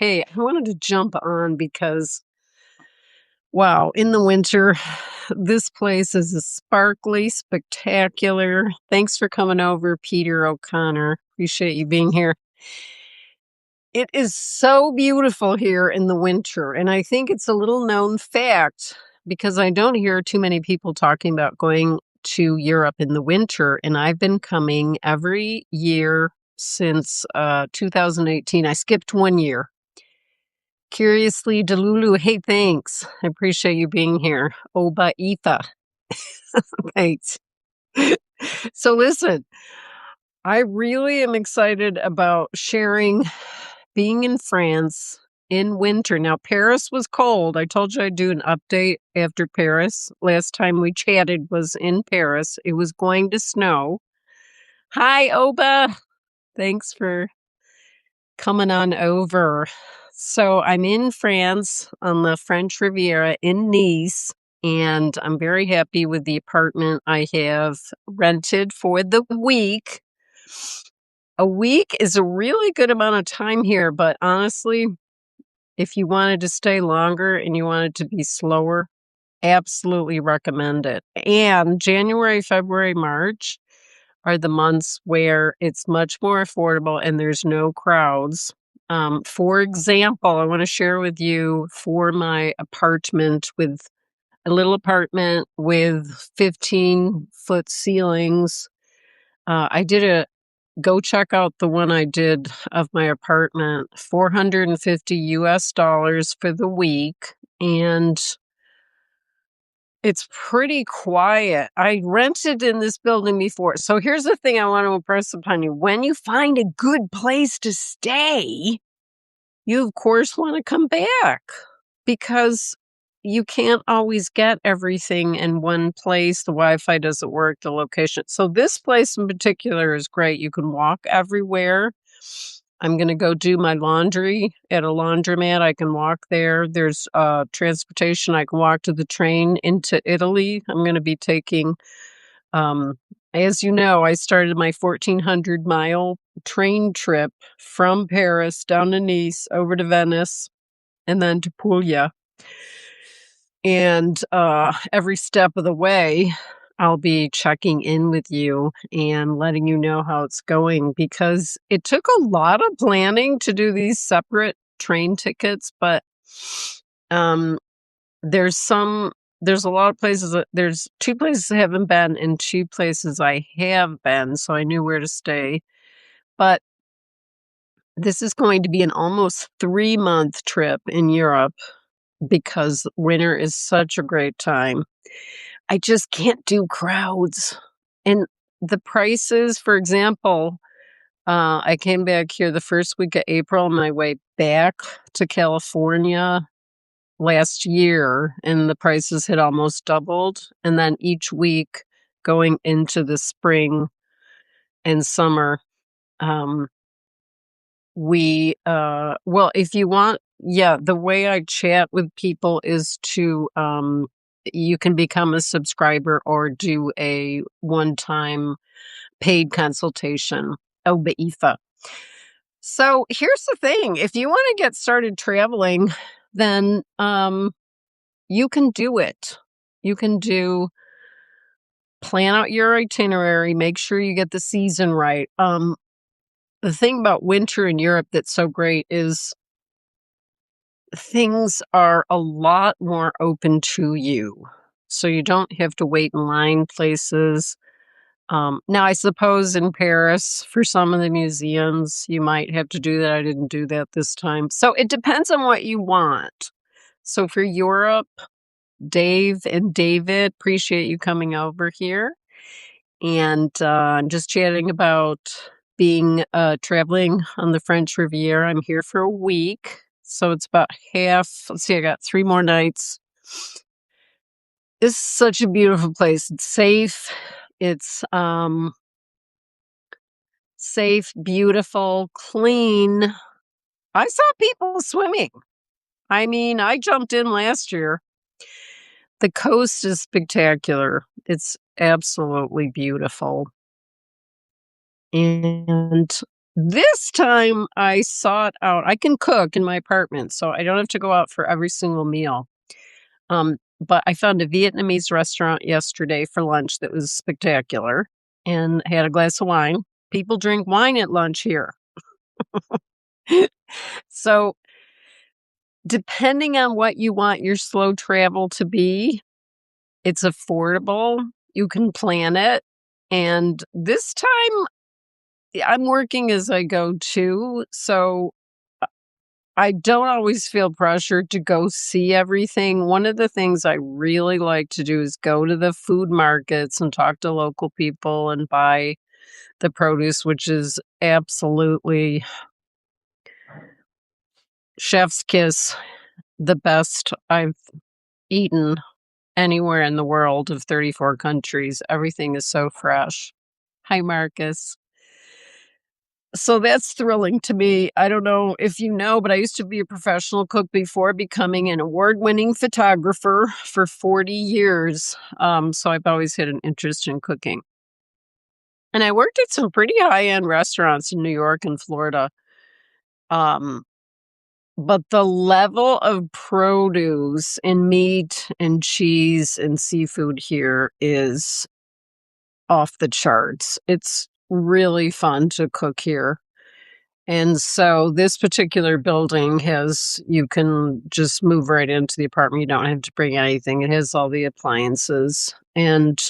Hey, I wanted to jump on because, wow, in the winter, this place is a sparkly, spectacular. Thanks for coming over, Peter O'Connor. Appreciate you being here. It is so beautiful here in the winter, and I think it's a little known fact because I don't hear too many people talking about going to Europe in the winter, and I've been coming every year since 2018. I skipped 1 year. Curiously, Delulu, hey, thanks. I appreciate you being here. Oba Etha, thanks. So listen, I really am excited about sharing being in France in winter. Now, Paris was cold. I told you I'd do an update after Paris. Last time we chatted was in Paris. It was going to snow. Hi, Oba. Thanks for coming on over. So I'm in France on the French Riviera in Nice, and I'm very happy with the apartment I have rented for the week. A week is a really good amount of time here, but honestly, if you wanted to stay longer and you wanted to be slower, absolutely recommend it. And January, February, March are the months where it's much more affordable and there's no crowds. For example, I want to share with you for my apartment with a little apartment with 15-foot ceilings. I did go check out the one I did of my apartment, $450 US for the week. And it's pretty quiet. I rented in this building before. So here's the thing I want to impress upon you. When you find a good place to stay, you of course want to come back because you can't always get everything in one place. The Wi-Fi doesn't work, the location. So this place in particular is great. You can walk everywhere. I'm going to go do my laundry at a laundromat. I can walk there. There's transportation. I can walk to the train into Italy. I'm going to be taking, as you know, I started my 1,400-mile train trip from Paris down to Nice, over to Venice, and then to Puglia. And every step of the way, I'll be checking in with you and letting you know how it's going because it took a lot of planning to do these separate train tickets, but there's a lot of places. There's 2 places I haven't been and 2 places I have been, so I knew where to stay. But this is going to be an almost 3-month trip in Europe because winter is such a great time. I just can't do crowds. And the prices, for example, I came back here the first week of April on my way back to California last year, and the prices had almost doubled. And then each week going into the spring and summer, well, if you want, the way I chat with people is to, you can become a subscriber or do a one-time paid consultation. Oh, Baifa. So here's the thing. If you want to get started traveling, then you can do it. You can plan out your itinerary, make sure you get the season right. The thing about winter in Europe that's so great is things are a lot more open to you. So you don't have to wait in line places. Now, I suppose in Paris, for some of the museums, you might have to do that. I didn't do that this time. So it depends on what you want. So for Europe, Dave and David, appreciate you coming over here. And I'm just chatting about being traveling on the French Riviera. I'm here for a week. So it's about half. Let's see, I got 3 more nights. This is such a beautiful place. It's safe. It's safe, beautiful, clean. I saw people swimming. I mean, I jumped in last year. The coast is spectacular. It's absolutely beautiful. And This time I sought out I can cook in my apartment, so I don't have to go out for every single meal. But I found a Vietnamese restaurant yesterday for lunch that was spectacular and had a glass of wine. People drink wine at lunch here. So, depending on what you want your slow travel to be, it's affordable. You can plan it. And this time, I'm working as I go too. So, I don't always feel pressured to go see everything. One of the things I really like to do is go to the food markets and talk to local people and buy the produce, which is absolutely chef's kiss, the best I've eaten anywhere in the world of 34 countries. Everything is so fresh. Hi, Marcus. So that's thrilling to me. I don't know if you know, but I used to be a professional cook before becoming an award-winning photographer for 40 years. So I've always had an interest in cooking. And I worked at some pretty high-end restaurants in New York and Florida. Um, but the level of produce and meat and cheese and seafood here is off the charts. It's really fun to cook here. And so this particular building you can just move right into the apartment. You don't have to bring anything. It has all the appliances. And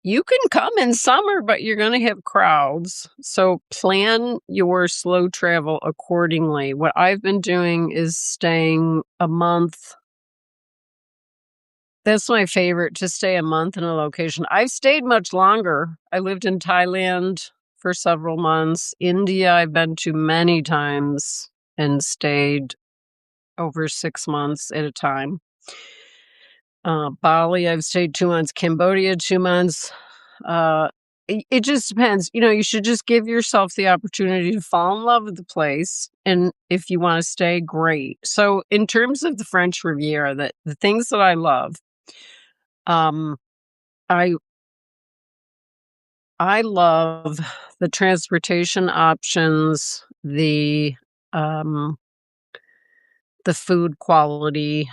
you can come in summer, but you're going to have crowds. So plan your slow travel accordingly. What I've been doing is staying a month. That's my favorite, to stay a month in a location. I've stayed much longer. I lived in Thailand for several months. India, I've been to many times and stayed over 6 months at a time. Bali, I've stayed 2 months. Cambodia, 2 months. It just depends. You should just give yourself the opportunity to fall in love with the place. And if you want to stay, great. So in terms of the French Riviera, the things that I love, um, I I love the transportation options, the food quality,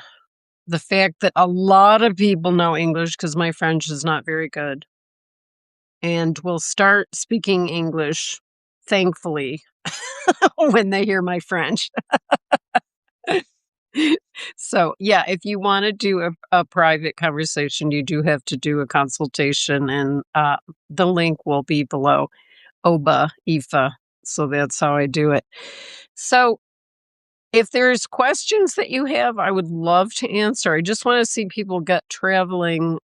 the fact that a lot of people know English because my French is not very good and will start speaking English, thankfully, when they hear my French. So, yeah, if you want to do a private conversation, you do have to do a consultation, and the link will be below. OBA, IFA. So that's how I do it. So if there's questions that you have, I would love to answer. I just want to see people get traveling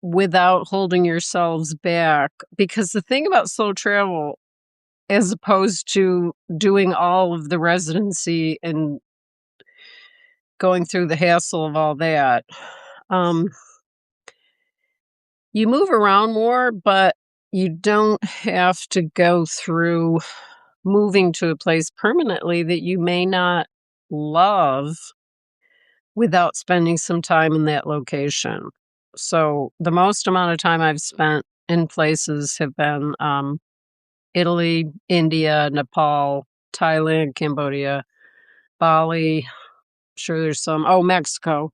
without holding yourselves back. Because the thing about slow travel, as opposed to doing all of the residency and going through the hassle of all that, you move around more, but you don't have to go through moving to a place permanently that you may not love without spending some time in that location. So the most amount of time I've spent in places have been Italy, India, Nepal, Thailand, Cambodia, Bali. Sure, there's Mexico.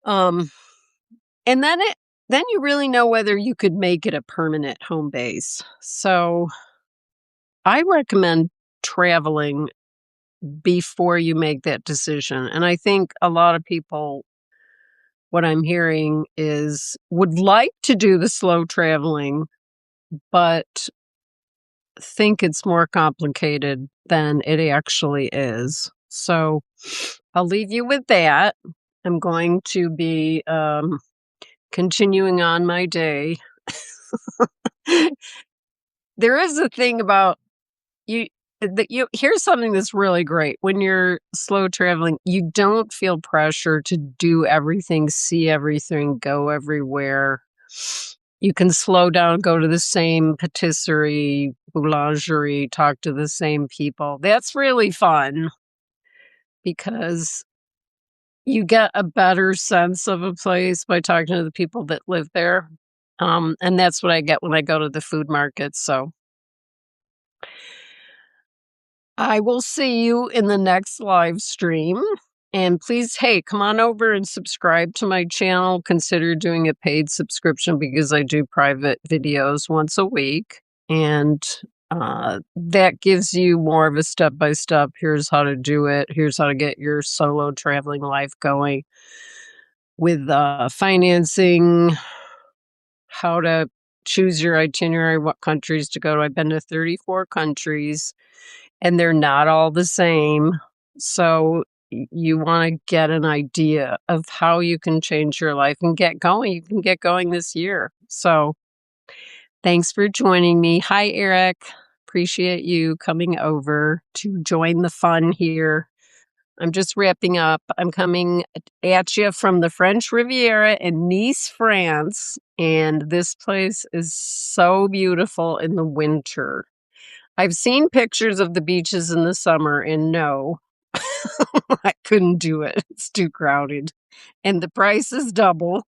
And then you really know whether you could make it a permanent home base. So I recommend traveling before you make that decision. And I think a lot of people, what I'm hearing is, would like to do the slow traveling, but think it's more complicated than it actually is. So I'll leave you with that. I'm going to be continuing on my day. There is a thing about you here's something that's really great. When you're slow traveling, you don't feel pressure to do everything, see everything, go everywhere. You can slow down, go to the same patisserie, boulangerie, talk to the same people. That's really fun because you get a better sense of a place by talking to the people that live there. And that's what I get when I go to the food markets. So I will see you in the next live stream. And please, hey, come on over and subscribe to my channel. Consider doing a paid subscription because I do private videos once a week. And that gives you more of a step-by-step. Here's how to do it. Here's how to get your solo traveling life going with financing, how to choose your itinerary, what countries to go to. I've been to 34 countries. And they're not all the same. So you want to get an idea of how you can change your life and get going. You can get going this year. So thanks for joining me. Hi, Eric. Appreciate you coming over to join the fun here. I'm just wrapping up. I'm coming at you from the French Riviera in Nice, France. And this place is so beautiful in the winter. I've seen pictures of the beaches in the summer, and no, I couldn't do it. It's too crowded, and the price is double.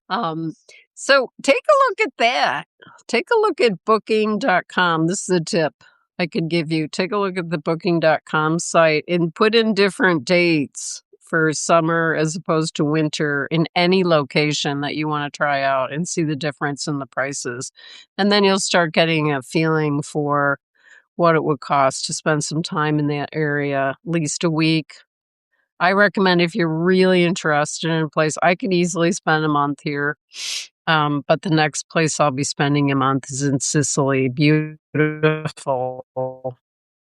Um, so take a look at that. Take a look at booking.com. This is a tip I could give you. Take a look at the booking.com site and put in different dates for summer as opposed to winter in any location that you want to try out and see the difference in the prices. And then you'll start getting a feeling for what it would cost to spend some time in that area, at least a week. I recommend if you're really interested in a place, I could easily spend a month here. But the next place I'll be spending a month is in Sicily. Beautiful,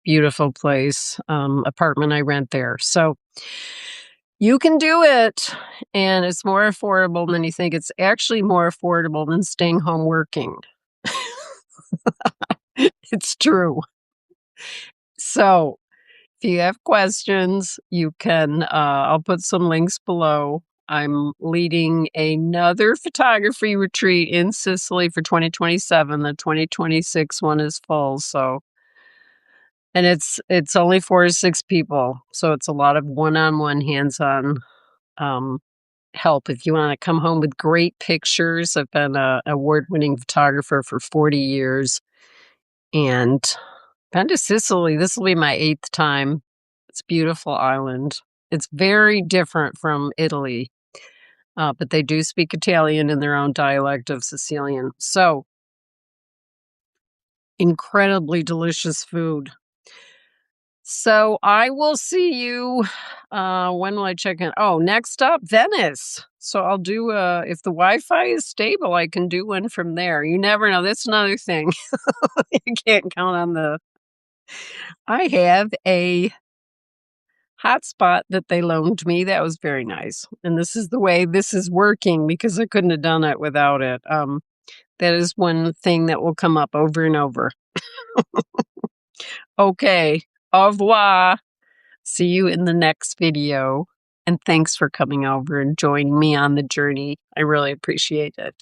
beautiful place. Apartment I rent there. So you can do it. And it's more affordable than you think. It's actually more affordable than staying home working. It's true. So if you have questions, you can, I'll put some links below. I'm leading another photography retreat in Sicily for 2027. The 2026 one is full. So, and it's only 4 to 6 people. So it's a lot of one-on-one, hands-on help. If you want to come home with great pictures, I've been an award-winning photographer for 40 years. And been to Sicily. This will be my 8th time. It's a beautiful island. It's very different from Italy, but they do speak Italian in their own dialect of Sicilian. So, incredibly delicious food. So, I will see you. When will I check in? Oh, next up, Venice. So, I'll do, if the Wi Fi is stable, I can do one from there. You never know. That's another thing. You can't count on I have a hotspot that they loaned me. That was very nice. And this is the way this is working because I couldn't have done it without it. That is one thing that will come up over and over. Okay. Au revoir. See you in the next video. And thanks for coming over and joining me on the journey. I really appreciate it.